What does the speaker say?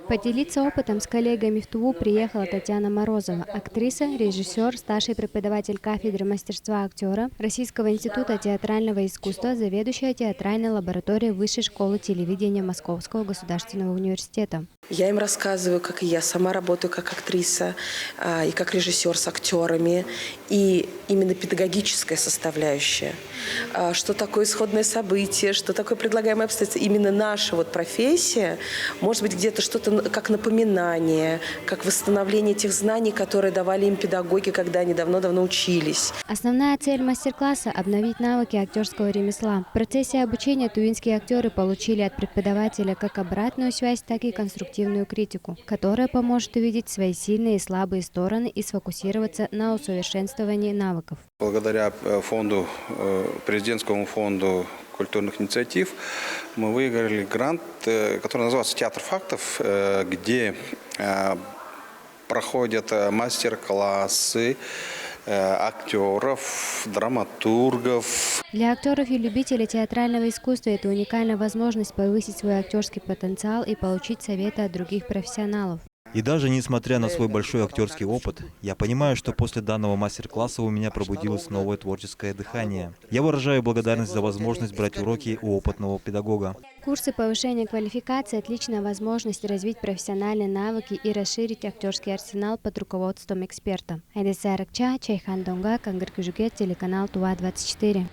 Поделиться опытом с коллегами в Туву приехала Татьяна Морозова, актриса, режиссер, старший преподаватель кафедры мастерства актера Российского института театрального искусства, заведующая театральной лабораторией Высшей школы телевидения Московского государственного университета. Я им рассказываю, как и я сама работаю как актриса и как режиссер с актерами, и именно педагогическая составляющая. Что такое исходное событие, что такое предлагаемое обстоятельство. Именно наша профессия, может быть, где-то что-то как напоминание, как восстановление тех знаний, которые давали им педагоги, когда они давно-давно учились. Основная цель мастер-класса – обновить навыки актерского ремесла. В процессе обучения тувинские актеры получили от преподавателя как обратную связь, так и конструктивную критику, которая поможет увидеть свои сильные и слабые стороны и сфокусироваться на усовершенствовании навыков. Благодаря президентскому фонду культурных инициатив мы выиграли грант, который называется «Театр фактов», где проходят мастер-классы актеров, драматургов. Для актеров и любителей театрального искусства это уникальная возможность повысить свой актерский потенциал и получить советы от других профессионалов. И даже несмотря на свой большой актерский опыт, я понимаю, что после данного мастер-класса у меня пробудилось новое творческое дыхание. Я выражаю благодарность за возможность брать уроки у опытного педагога. Курсы повышения квалификации – отличная возможность развить профессиональные навыки и расширить актерский арсенал под руководством эксперта. Айдеса Аракча, Чайхан Донга, Кангар Кюжугет, телеканал Тува 24.